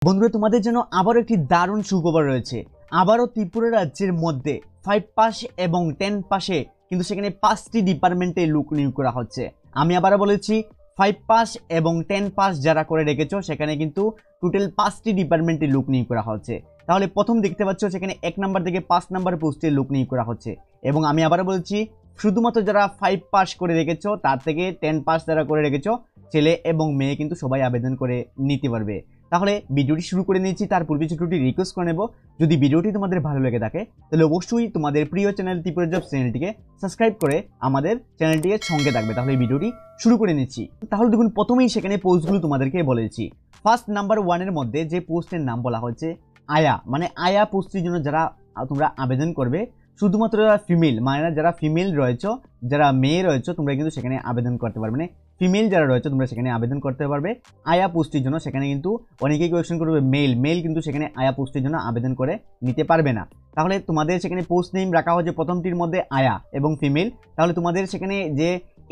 বন্ধুরা, তোমাদের জন্য আবারও একটি দারুণ সুখবর রয়েছে। আবারও ত্রিপুরা রাজ্যের মধ্যে 5 পাস এবং 10 পাসে কিন্তু সেখানে 5টি ডিপার্টমেন্টে লোক নিয়োগ করা হচ্ছে। আমি আবারও বলেছি, 5 পাস এবং 10 পাস যারা করে রেখেছো সেখানে কিন্তু টোটাল 5টি ডিপার্টমেন্টে লোক নিয়োগ করা হচ্ছে। তাহলে প্রথম দেখতে পাচ্ছ সেখানে 1 নাম্বার থেকে 5 নাম্বার পোস্টে লোক নিয়োগ করা হচ্ছে। এবং আমি আবারও বলছি, শুধুমাত্র যারা 5 পাস করে রেখেছো তার থেকে 10 পাস যারা করে রেখেছো, ছেলে এবং মেয়ে কিন্তু সবাই আবেদন করে নিতে পারবে। তাহলে ভিডিওটি শুরু করে নিয়েছি, তার পূর্বে ছোটটি রিকোয়েস্ট করে নেব, যদি ভিডিওটি তোমাদের ভালো লেগে থাকে তাহলে অবশ্যই তোমাদের প্রিয় চ্যানেল ত্রিপুরা জবস চ্যানেলটিকে সাবস্ক্রাইব করে আমাদের চ্যানেলটিকে সঙ্গে থাকবে। তাহলে এই ভিডিওটি শুরু করে নিচ্ছি। তাহলে দেখুন, প্রথমেই সেখানে পোস্টগুলো তোমাদেরকে বলেছি। ফার্স্ট নাম্বার 1-এর মধ্যে যে পোস্টের নাম বলা হচ্ছে আয়া, মানে আয়া পোস্টের জন্য যারা তোমরা আবেদন করবে, শুধুমাত্র যারা ফিমেল, মানে যারা ফিমেল রয়েছে, যারা মেয়ে রয়েছে, তোমরা কিন্তু সেখানে আবেদন করতে পারবে না। ফিমেল যারা রয়েছে তোমরা সেখানে আবেদন করতে পারবে আয়া পোস্টের জন্য। সেখানে কিন্তু অনেকেই কোয়েশ্চেন করবে মেল কিন্তু সেখানে আয়া পোস্টের জন্য আবেদন করে নিতে পারবে না। তাহলে তোমাদের সেখানে পোস্ট নেম রাখা হয়েছে প্রথমটির মধ্যে আয়া এবং ফিমেল। তাহলে তোমাদের সেখানে যে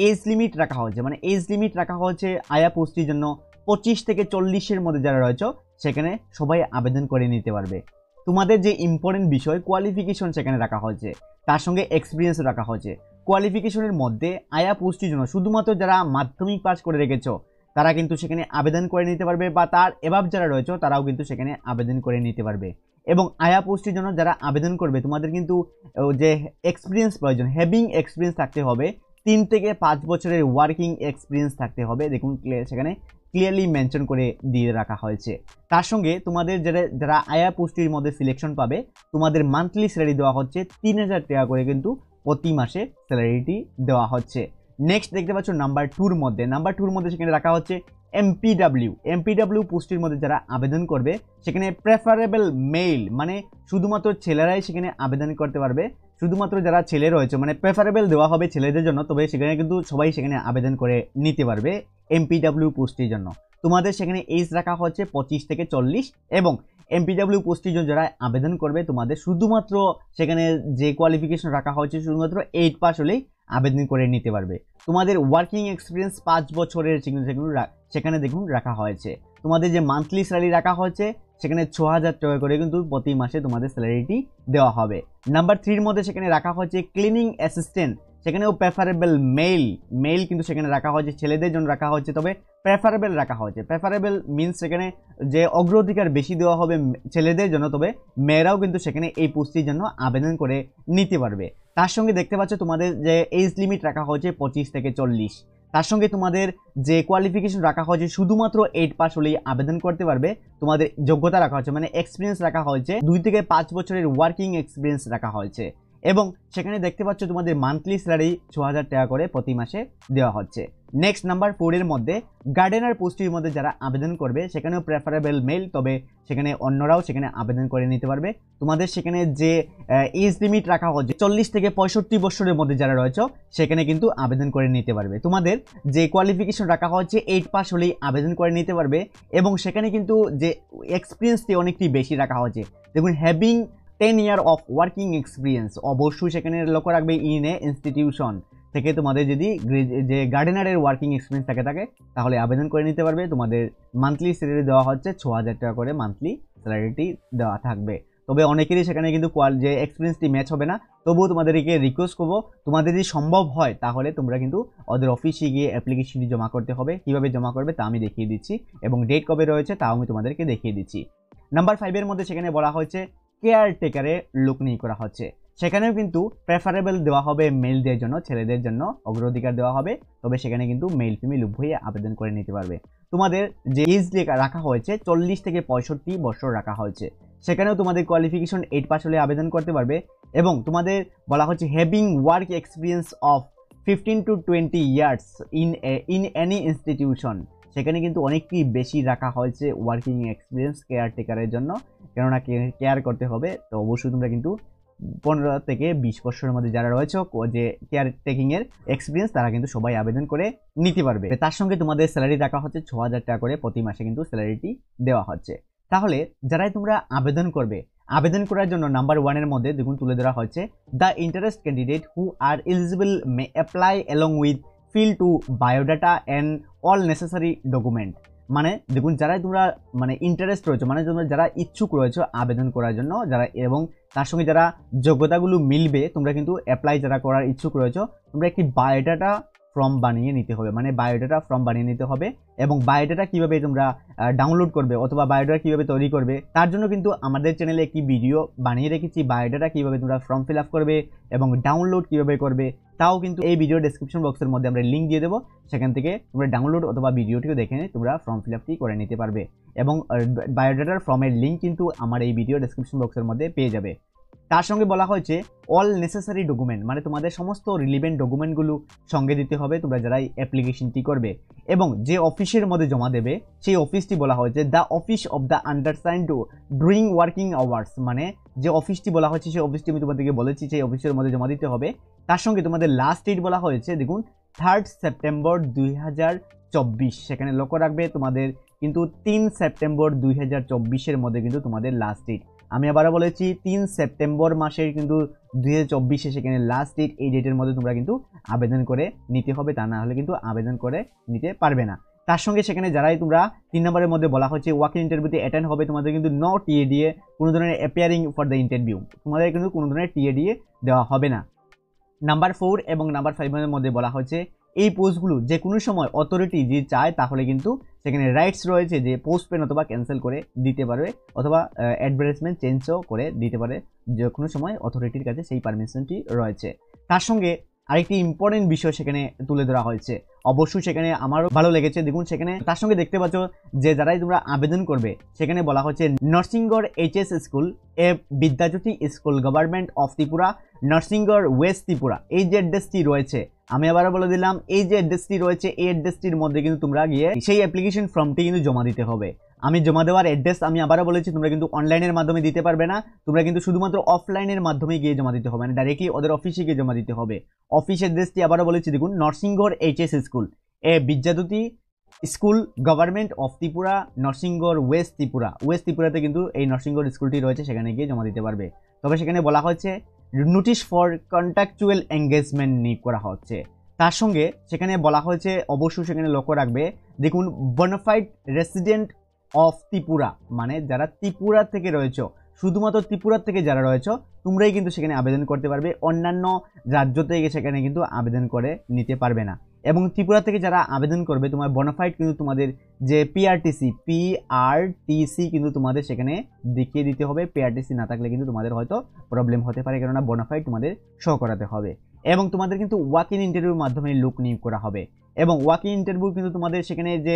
এজ লিমিট রাখা হয়েছে, মানে এজ লিমিট রাখা হয়েছে আয়া পোস্টের জন্য 25 থেকে 40-এর মধ্যে যারা রয়েছে সেখানে সবাই আবেদন করে নিতে পারবে। তোমাদের যে ইম্পর্টেন্ট বিষয় কোয়ালিফিকেশন সেখানে রাখা হয়েছে, তার সঙ্গে এক্সপিরিয়েন্স রাখা হয়েছে। কোয়ালিফিকেশনের মধ্যে আয়া পোস্টের জন্য শুধুমাত্র যারা মাধ্যমিক পাস করে রেখেছো তারা কিন্তু সেখানে আবেদন করে নিতে পারবে, বা তার এভাব যারা রয়েছে তারাও কিন্তু সেখানে আবেদন করে নিতে পারবে। এবং আয়া পোস্টের জন্য যারা আবেদন করবে তোমাদের কিন্তু যে এক্সপিরিয়েন্স প্রয়োজন, হ্যাভিং এক্সপিরিয়েন্স থাকতে হবে, 3 থেকে 5 বছরের ওয়ার্কিং এক্সপিরিয়েন্স থাকতে হবে। দেখুন সেখানে ক্লিয়ারলি মেনশন করে দিয়ে রাখা হয়েছে। তার সঙ্গে তোমাদের যারা আয়া পোস্টের মধ্যে সিলেকশন পাবে, তোমাদের মান্থলি স্যালারি দেওয়া হচ্ছে 3000 টাকা করে, কিন্তু প্রতি মাসে স্যালারিটি দেওয়া হচ্ছে। নেক্সট দেখতে পাচ্ছ নাম্বার 2-র মধ্যে সেখানে রাখা হচ্ছে এমপিডব্লিউ পোস্টের মধ্যে যারা আবেদন করবে সেখানে প্রেফারেবল মেল, মানে শুধুমাত্র ছেলেরাই সেখানে আবেদন করতে পারবে। শুধুমাত্র যারা ছেলে রয়েছে, মানে প্রেফারেবল দেওয়া হবে ছেলেদের জন্য, তবে সেখানে কিন্তু সবাই সেখানে আবেদন করে নিতে পারবে এমপিডব্লিউ পোস্টের জন্য। তোমাদের সেখানে এজ রাখা হচ্ছে 25 থেকে 40, এবং এমপিডব্লিউ পোস্টের জন্য যারা আবেদন করবে তোমাদের শুধুমাত্র সেখানে যে কোয়ালিফিকেশন রাখা হয়েছে শুধুমাত্র 8 পাস হলেই আবেদন করে নিতে পারবে। তোমাদের ওয়ার্কিং এক্সপিরিয়েন্স 5 বছরের সেখানে দেখুন রাখা হয়েছে। তোমাদের যে মান্থলি স্যালারি রাখা হয়েছে সেখানে 6000 টাকা করে কিন্তু প্রতি মাসে তোমাদের স্যালারিটি দেওয়া হবে। নাম্বার 3-র মধ্যে সেখানে রাখা হয়েছে ক্লিনিং অ্যাসিস্ট্যান্ট, সেখানেও প্রেফারেবল মেল কিন্তু সেখানে রাখা হয়েছে, ছেলেদের জন্য রাখা হয়েছে, তবে প্রেফারেবল রাখা হয়েছে। প্রেফারেবল মিনস সেখানে যে অগ্রাধিকার বেশি দেওয়া হবে ছেলেদের জন্য, তবে মেয়েরাও কিন্তু সেখানে এই পোস্টের জন্য আবেদন করে নিতে পারবে। তার সঙ্গে দেখতে পাচ্ছ তোমাদের যে এজ লিমিট রাখা হয়েছে 25 থেকে 40। তার সঙ্গে তোমাদের যে কোয়ালিফিকেশন রাখা হয়েছে শুধুমাত্র 8 পাস হলেই আবেদন করতে পারবে। তোমাদের যোগ্যতা রাখা হয়েছে, মানে এক্সপিরিয়েন্স রাখা হয়েছে 2 থেকে 5 বছরের ওয়ার্কিং এক্সপিরিয়েন্স রাখা হয়েছে। এবং সেখানে দেখতে পাচ্ছ তোমাদের মান্থলি স্যালারি 6000 টাকা করে প্রতি মাসে দেওয়া হচ্ছে। নেক্সট নাম্বার 4-এর মধ্যে গার্ডেনার পোস্টের মধ্যে যারা আবেদন করবে সেখানেও প্রেফারেবল মেল, তবে সেখানে অন্যরাও সেখানে আবেদন করে নিতে পারবে। তোমাদের সেখানে যে এজ লিমিট রাখা হচ্ছে 40 থেকে 65 বছরের মধ্যে যারা রয়েছে সেখানে কিন্তু আবেদন করে নিতে পারবে। তোমাদের যে কোয়ালিফিকেশন রাখা হচ্ছে 8 পাস হলেই আবেদন করে নিতে পারবে, এবং সেখানে কিন্তু যে এক্সপিরিয়েন্সটি অনেকটি বেশি রাখা হচ্ছে। দেখুন, having 10 year of working experience, অবশ্যই সেখানে লক্ষ্য রাখবে ইন এ ইনস্টিটিউশন থেকে তোমাদের যদি যে গার্ডেনারের ওয়ার্কিং এক্সপিরিয়েন্স থাকে তাহলে আবেদন করে নিতে পারবে। তোমাদের মান্থলি স্যালারি দেওয়া হচ্ছে 6000 টাকা করে, মান্থলি স্যালারিটি দেওয়া থাকবে। তবে অনেকেরই সেখানে কিন্তু যে এক্সপিরিয়েন্সটি ম্যাচ হবে না, তবুও তোমাদেরকে রিকোয়েস্ট করবো, তোমাদের যদি সম্ভব হয় তাহলে তোমরা কিন্তু ওদের অফিসে গিয়ে অ্যাপ্লিকেশনটি জমা করতে হবে। কীভাবে জমা করবে তা আমি দেখিয়ে দিচ্ছি, এবং ডেট কবে রয়েছে তাও আমি তোমাদেরকে দেখিয়ে দিচ্ছি। নাম্বার 5-এর মধ্যে সেখানে বলা হয়েছে কেয়ারটেকারে লোক নিয়োগ করা হচ্ছে। সেখানেও কিন্তু প্রেফারেবল দেওয়া হবে মেলদের জন্য, ছেলেদের জন্য অগ্রাধিকার দেওয়া হবে, তবে সেখানে কিন্তু মেল ফিমেল উভয়ে আবেদন করে নিতে পারবে। তোমাদের যে এজ রাখা হয়েছে 40 থেকে 65 বছর রাখা হয়েছে, সেখানেও তোমাদের কোয়ালিফিকেশন 8 পাস হলে আবেদন করতে পারবে। এবং তোমাদের বলা হচ্ছে having work experience of 15 to 20 years in any institution, সেখানে কিন্তু অনেকটি বেশি রাখা হয়েছে ওয়ার্কিং এক্সপিরিয়েন্স কেয়ারটেকারের জন্য, কেননা কেয়ার করতে হবে। তো অবশ্যই তোমরা কিন্তু 15 থেকে 20 বছরের মধ্যে যারা রয়েছে যে কেয়ার টেকিং এর এক্সপিরিয়েন্স, তারা কিন্তু সবাই আবেদন করে নিতে পারবে। তার সঙ্গে তোমাদের স্যালারি রাখা হচ্ছে 6000 টাকা করে, প্রতি মাসে কিন্তু স্যালারিটি দেওয়া হচ্ছে। তাহলে যারাই তোমরা আবেদন করবে, আবেদন করার জন্য নাম্বার 1-এর মধ্যে দেখুন তুলে ধরা হচ্ছে the interest candidate who are eligible may apply along with fill to biodata and all necessary document. মানে দেখুন যারা তোমরা মানে ইন্টারেস্ট রয়েছে, মানে তোমরা যারা ইচ্ছুক রয়েছে আবেদন করার জন্য, যারা এবং তার সঙ্গে যারা যোগ্যতাগুলো মিলবে, তোমরা কিন্তু অ্যাপ্লাই যারা করার ইচ্ছুক রয়েছে, তোমরা একটি বায়োডাটা ফর্ম বানিয়ে নিতে হবে, মানে বায়োডাটা ফর্ম বানিয়ে নিতে হবে। এবং বায়োডাটা কিভাবে তোমরা ডাউনলোড করবে অথবা বায়োডাটা কিভাবে তৈরি করবে, তার জন্য কিন্তু আমাদের চ্যানেলে একটি ভিডিও বানিয়ে রেখেছি। বায়োডাটা কিভাবে তোমরা ফর্ম ফিল আপ করবে এবং ডাউনলোড কিভাবে করবে, তাও কিন্তু এই ভিডিও ডেসক্রিপশন বক্সের মধ্যে আমরা লিঙ্ক দিয়ে দেবো, সেখান থেকে তোমরা ডাউনলোড অথবা ভিডিওটিও দেখে তোমরা ফর্ম ফিল আপটি করে নিতে পারবে। এবং বায়োডাটার ফর্মের লিঙ্ক কিন্তু আমার এই ভিডিও ডেসক্রিপশন বক্সের মধ্যে পেয়ে যাবে। তার সঙ্গে বলা হয়েছে অল নেসেসারি ডকুমেন্ট, মানে তোমাদের সমস্ত রিলিভেন্ট ডকুমেন্টগুলো সঙ্গে দিতে হবে তোমরা যারাই অ্যাপ্লিকেশনটি করবে। এবং যে অফিসের মধ্যে জমা দেবে সেই অফিসটি বলা হয়েছে the office of the undersigned during working hours, মানে যে অফিসটি বলা হয়েছে সেই অফিসটি আমি তোমাদেরকে বলেছি সেই অফিসের মধ্যে জমা দিতে হবে। তার সঙ্গে তোমাদের লাস্ট ডেট বলা হয়েছে দেখুন 3 সেপ্টেম্বর 2024, সেখানে লক্ষ্য রাখবে তোমাদের কিন্তু 3 সেপ্টেম্বর 2024 মধ্যে কিন্তু তোমাদের লাস্ট ডেট। আমি আবারও বলেছি 3 সেপ্টেম্বর মাসের কিন্তু 2024 সেখানে লাস্ট ডেট, এই ডেটের মধ্যে তোমরা কিন্তু আবেদন করে নিতে হবে, তা না হলে কিন্তু আবেদন করে নিতে পারবে না। তার সঙ্গে সেখানে যারাই তোমরা 3 নম্বরের মধ্যে বলা হচ্ছে ওয়াক ইন ইন্টারভিউতে অ্যাটেন্ড হবে, তোমাদের কিন্তু নো টিএডিএ, কোনো ধরনের অ্যাপিয়ারিং ফর দ্য ইন্টারভিউ, তোমাদের কিন্তু কোনো ধরনের টিএডিএ দেওয়া হবে না। নাম্বার 4 এবং নাম্বার 5 এর মধ্যে বলা হচ্ছে এই পোস্টগুলো যে কোনো সময় অথরিটি যে চায় তাহলে কিন্তু সেখানে রাইটস রয়েছে যে পোস্টপেন অথবা ক্যান্সেল করে দিতে পারবে অথবা অ্যাডভার্টাইজমেন্ট চেঞ্জও করে দিতে পারে, যে কোনো সময় অথরিটির কাছে সেই পারমিশনটি রয়েছে। তার সঙ্গে আরেকটি ইম্পর্টেন্ট বিষয় সেখানে তুলে ধরা হয়েছে, অবশ্যই সেখানে আমারও ভালো লেগেছে। দেখুন সেখানে তার সঙ্গে দেখতে পাচ্ছ যে যারাই তোমরা আবেদন করবে সেখানে বলা হচ্ছে Narsingarh HS school, A Vidyajyoti school, government of Tripura, Narsingarh West Tripura, এই যে অ্যাড্রেসটি রয়েছে আমি আবারও বলে দিলাম, এই যে অ্যাড্রেসটি রয়েছে এই অ্যাড্রেসটির মধ্যে কিন্তু তোমরা গিয়ে সেই অ্যাপ্লিকেশন ফর্মটি কিন্তু জমা দিতে হবে। আমি জমা দেওয়ার অ্যাড্রেস আমি আবারও বলেছি, তোমরা কিন্তু অনলাইনের মাধ্যমে দিতে পারবে না, তোমরা কিন্তু শুধুমাত্র অফলাইনের মাধ্যমে গিয়ে জমা দিতে হবে, মানে ডাইরেক্টলি ওদের অফিসে গিয়ে জমা দিতে হবে। অফিস অ্যাড্রেসটি আবারও বলেছি দেখুন Narsingarh HS school, A Vidyajyoti school, government of Tripura, Narsingarh West Tripura, West ত্রিপুরাতে কিন্তু এই নরসিংগড় স্কুলটি রয়েছে, সেখানে গিয়ে জমা দিতে পারবে। তবে সেখানে বলা হচ্ছে নোটিশ ফর কন্ট্রাকচুয়াল এঙ্গেজমেন্ট নিয়োগ করা হচ্ছে। তার সঙ্গে সেখানে বলা হয়েছে অবশ্যই সেখানে লক্ষ্য রাখবে দেখুন বোনাফাইড রেসিডেন্ট অফ ত্রিপুরা, মানে যারা ত্রিপুরা থেকে রয়েছে, শুধুমাত্র ত্রিপুরা থেকে যারা রয়েছে তোমরাই কিন্তু সেখানে আবেদন করতে পারবে, অন্যান্য রাজ্য থেকে সেখানে কিন্তু আবেদন করে নিতে পারবে না। এবং ত্রিপুরা থেকে যারা আবেদন করবে তোমার বোনাফাইড কিন্তু তোমাদের যে পিআরটিসি কিন্তু তোমাদের সেখানে দেখিয়ে দিতে হবে, পিআরটিসি না থাকলে কিন্তু তোমাদের হয়তো প্রবলেম হতে পারে, কেননা বোনাফাইড তোমাদের শো করাতে হবে। এবং তোমাদের কিন্তু ওয়াক ইন ইন্টারভিউর মাধ্যমে লোক নিয়োগ করা হবে, এবং ওয়াক ইন ইন্টারভিউ কিন্তু তোমাদের সেখানে যে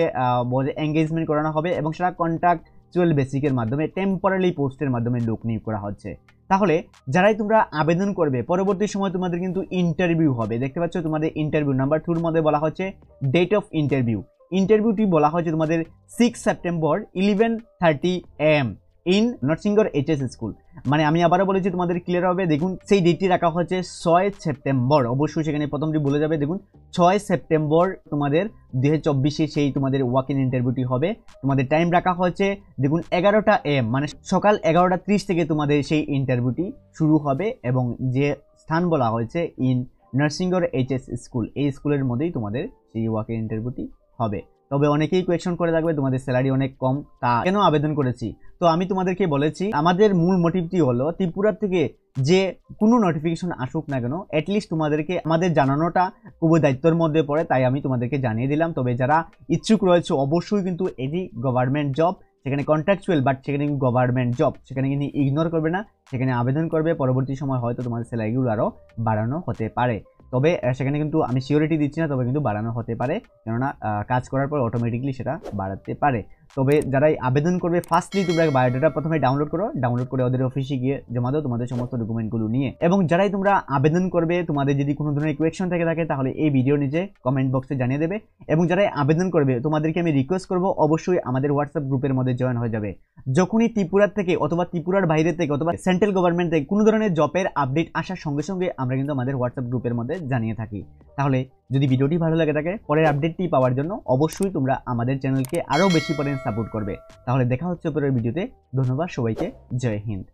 এঙ্গেজমেন্ট করানো হবে এবং সেটা কন্ট্রাকচুয়াল বেসিকের মাধ্যমে টেম্পোরারি পোস্টের মাধ্যমে লোক নিয়োগ করা হচ্ছে। তাহলে যারাই তোমরা আবেদন করবে পরবর্তী সময় তোমাদের কিন্তু ইন্টারভিউ হবে, দেখতে পাচ্ছ তোমাদের ইন্টারভিউ নাম্বার 2 এর মধ্যে বলা হচ্ছে ডেট অফ ইন্টারভিউ, ইন্টারভিউটি বলা হচ্ছে তোমাদের 6 September 11:30 AM in Narsingarh HS school, মানে আমি আবারও বলেছি তোমাদের ক্লিয়ার হবে। দেখুন সেই ডেটটি রাখা হচ্ছে 6 সেপ্টেম্বর, অবশ্যই সেখানে প্রথমটি বলে যাবে দেখুন 6 সেপ্টেম্বর তোমাদের 2024 সেই তোমাদের ওয়াক ইন ইন্টারভিউটি হবে। তোমাদের টাইম রাখা হচ্ছে দেখুন 11টা AM, মানে সকাল 11:30 থেকে তোমাদের সেই ইন্টারভিউটি শুরু হবে, এবং যে স্থান বলা হয়েছে ইন নরসিংগড় এইচএস স্কুল, এই স্কুলের মধ্যেই তোমাদের সেই ওয়াক ইন ইন্টারভিউটি হবে। তবে অনেকেই কোয়েশ্চন করে থাকবে তোমাদের স্যালারি অনেক কম, তা কেন আবেদন করেছি, তো আমি তোমাদেরকে বলেছি আমাদের মূল মোটিভটি হলো ত্রিপুরা থেকে যে কোনো নোটিফিকেশন আসুক না কেন অ্যাটলিস্ট তোমাদেরকে আমাদের জানানোটা খুবই দায়িত্বের মধ্যে পড়ে, তাই আমি তোমাদেরকে জানিয়ে দিলাম। তবে যারা ইচ্ছুক রয়েছে অবশ্যই কিন্তু এটি গভর্নমেন্ট জব, সেখানে কন্ট্রাকচুয়াল বাট সেখানে কিন্তু গভর্নমেন্ট জব, সেখানে কিন্তু ইগনোর করবে না, সেখানে আবেদন করবে, পরবর্তী সময় হয়তো তোমাদের স্যালারিগুলো আরও বাড়ানো হতে পারে। তবে সেখানে কিন্তু আমি সিওরিটি দিচ্ছি না, তবে কিন্তু বাড়ানো হতে পারে, কেননা কাজ করার পর অটোমেটিকলি সেটা বাড়াতে পারে। তবে যারাই আবেদন করবে ফার্স্টলি তোমরা বায়োডাটা প্রথমে ডাউনলোড করো, ডাউনলোড করে ওদের অফিসে গিয়ে জমা দাও তোমাদের সমস্ত ডকুমেন্টগুলো নিয়ে। এবং যারাই তোমরা আবেদন করবে তোমাদের যদি কোনো ধরনের কোয়েশ্চন থেকে থাকে তাহলে এই ভিডিও নিচে কমেন্ট বক্সে জানিয়ে দেবে। এবং যারাই আবেদন করবে তোমাদেরকে আমি রিকোয়েস্ট করবো অবশ্যই আমাদের হোয়াটসঅ্যাপ গ্রুপের মধ্যে জয়েন হয়ে যাবে। যখনই ত্রিপুরার থেকে অথবা ত্রিপুরার বাইরে থেকে অথবা সেন্ট্রাল গভর্নমেন্ট থেকে কোনো ধরনের জবের আপডেট আসার সঙ্গে সঙ্গে আমরা কিন্তু আমাদের হোয়াটসঅ্যাপ গ্রুপের মধ্যে জানিয়ে থাকি। তাহলে যদি ভিডিওটি ভালো লাগে থাকে পরের আপডেটটি পাওয়ার জন্য অবশ্যই তোমরা আমাদের চ্যানেলকে আরও বেশি পরিমাণে সাপোর্ট করবে। তাহলে দেখা হচ্ছে পরের ভিডিওতে, ধন্যবাদ সবাইকে, জয় হিন্দ।